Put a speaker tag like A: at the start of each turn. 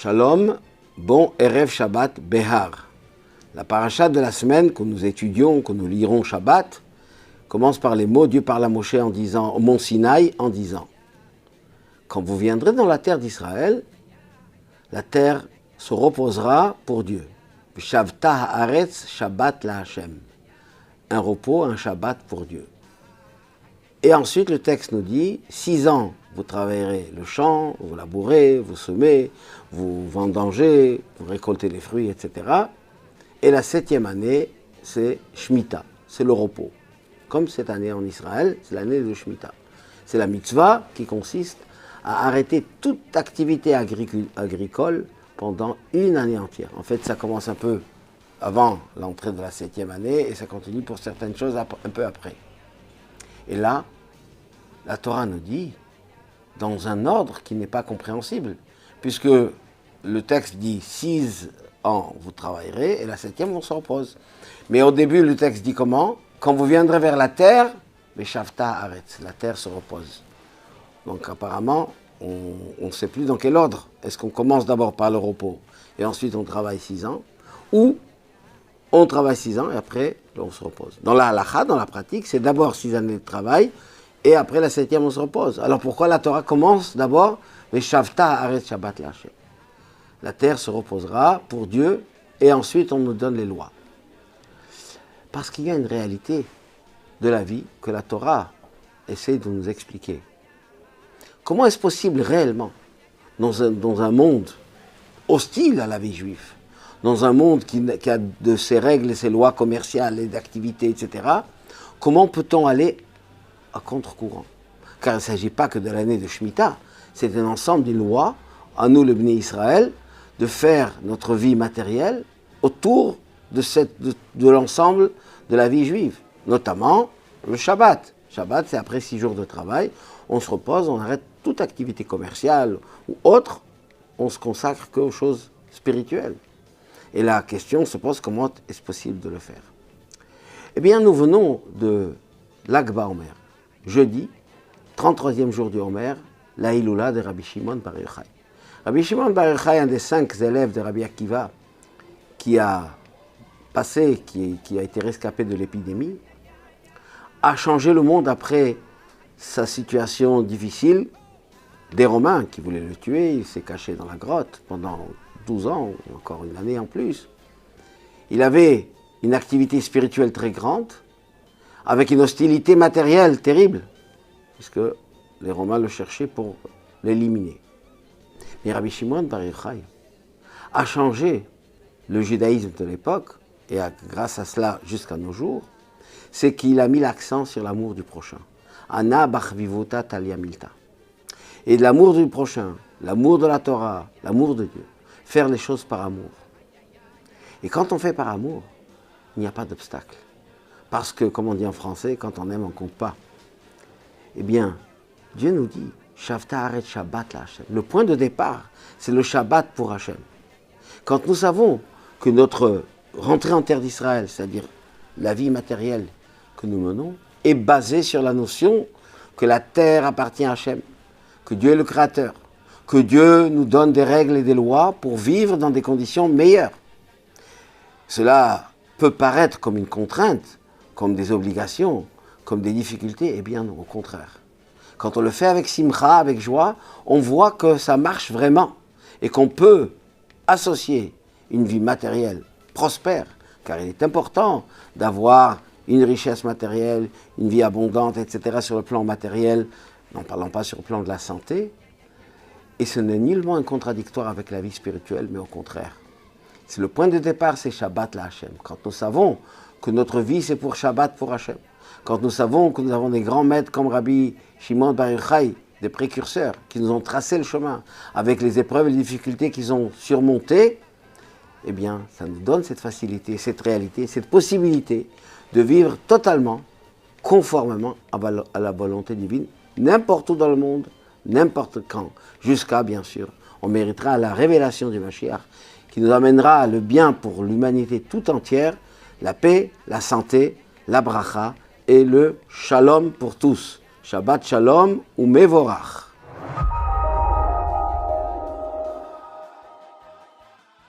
A: Shalom, bon Erev Shabbat Behar. La paracha de la semaine que nous étudions, que nous lirons Shabbat, commence par les mots Dieu parle à Moshe en disant, au mont Sinaï, en disant: quand vous viendrez dans la terre d'Israël, la terre se reposera pour Dieu. Shavta haaretz Shabbat la Hashem. Un repos, un Shabbat pour Dieu. Et ensuite, le texte nous dit, 6 ans, vous travaillerez le champ, vous labourez, vous semez, vous vendangez, vous récoltez les fruits, etc. Et la 7e année, c'est Shemitah, c'est le repos. Comme cette année en Israël, c'est l'année de Shemitah. C'est la mitzvah qui consiste à arrêter toute activité agricole pendant une année entière. En fait, ça commence un peu avant l'entrée de la 7e année et ça continue pour certaines choses un peu après. Et là, la Torah nous dit, dans un ordre qui n'est pas compréhensible, puisque le texte dit 6 ans vous travaillerez et la 7e on se repose. Mais au début, le texte dit comment? Quand vous viendrez vers la terre, Beshavta haaretz, la terre se repose. Donc apparemment, on ne sait plus dans quel ordre. Est-ce qu'on commence d'abord par le repos et ensuite on travaille 6 ans, ou on travaille 6 ans et après on se repose. Dans la halakha, dans la pratique, c'est d'abord 6 années de travail et après la 7e on se repose. Alors pourquoi la Torah commence d'abord Beshavta haaretz Shabbat la Hashem? La terre se reposera pour Dieu et ensuite on nous donne les lois. Parce qu'il y a une réalité de la vie que la Torah essaie de nous expliquer. Comment est-ce possible réellement, dans un monde hostile à la vie juive, dans un monde qui a de ses règles et ses lois commerciales et d'activités, etc., comment peut-on aller à contre-courant? Car il ne s'agit pas que de l'année de Shemitah, c'est un ensemble de lois, à nous le Bnei Israël, de faire notre vie matérielle autour de l'ensemble de la vie juive, notamment le Shabbat. Shabbat, c'est après 6 jours de travail, on se repose, on arrête toute activité commerciale ou autre, on se consacre qu'aux choses spirituelles. Et la question se pose, comment est-ce possible de le faire? Eh bien, nous venons de l'Akba Omer, jeudi, 33e jour du Omer, la Hiloula de Rabbi Shimon Bar Yochai. Rabbi Shimon Bar Yochai, un des 5 élèves de Rabbi Akiva, qui a été rescapé de l'épidémie, a changé le monde après sa situation difficile des Romains qui voulaient le tuer. Il s'est caché dans la grotte pendant 12 ans, encore une année en plus. Il avait une activité spirituelle très grande, avec une hostilité matérielle terrible, puisque les Romains le cherchaient pour l'éliminer. Mais Rabbi Shimon Bar Yochai a changé le judaïsme de l'époque, et grâce à cela jusqu'à nos jours, c'est qu'il a mis l'accent sur l'amour du prochain. Ana bachvivota talia milta. Et l'amour du prochain, l'amour de la Torah, l'amour de Dieu, faire les choses par amour. Et quand on fait par amour, il n'y a pas d'obstacle. Parce que, comme on dit en français, quand on aime, on ne compte pas. Eh bien, Dieu nous dit, Shavta haaretz Shabbat la Hashem. Le point de départ, c'est le Shabbat pour Hashem. Quand nous savons que notre rentrée en terre d'Israël, c'est-à-dire la vie matérielle que nous menons, est basée sur la notion que la terre appartient à Hashem, que Dieu est le Créateur, que Dieu nous donne des règles et des lois pour vivre dans des conditions meilleures. Cela peut paraître comme une contrainte, comme des obligations, comme des difficultés, eh bien non, au contraire. Quand on le fait avec simcha, avec joie, on voit que ça marche vraiment et qu'on peut associer une vie matérielle prospère, car il est important d'avoir une richesse matérielle, une vie abondante, etc. sur le plan matériel, n'en parlons pas sur le plan de la santé. Et ce n'est nullement un contradictoire avec la vie spirituelle, mais au contraire. C'est le point de départ, c'est Shabbat la Hashem. Quand nous savons que notre vie, c'est pour Shabbat pour Hashem. Quand nous savons que nous avons des grands maîtres comme Rabbi Shimon Bar Yochai, des précurseurs, qui nous ont tracé le chemin, avec les épreuves et les difficultés qu'ils ont surmontées, eh bien, ça nous donne cette facilité, cette réalité, cette possibilité de vivre totalement, conformément à la volonté divine, n'importe où dans le monde, n'importe quand, jusqu'à, bien sûr, on méritera la révélation du Mashiach, qui nous amènera le bien pour l'humanité tout entière, la paix, la santé, la bracha et le shalom pour tous. Shabbat shalom ou mevorach.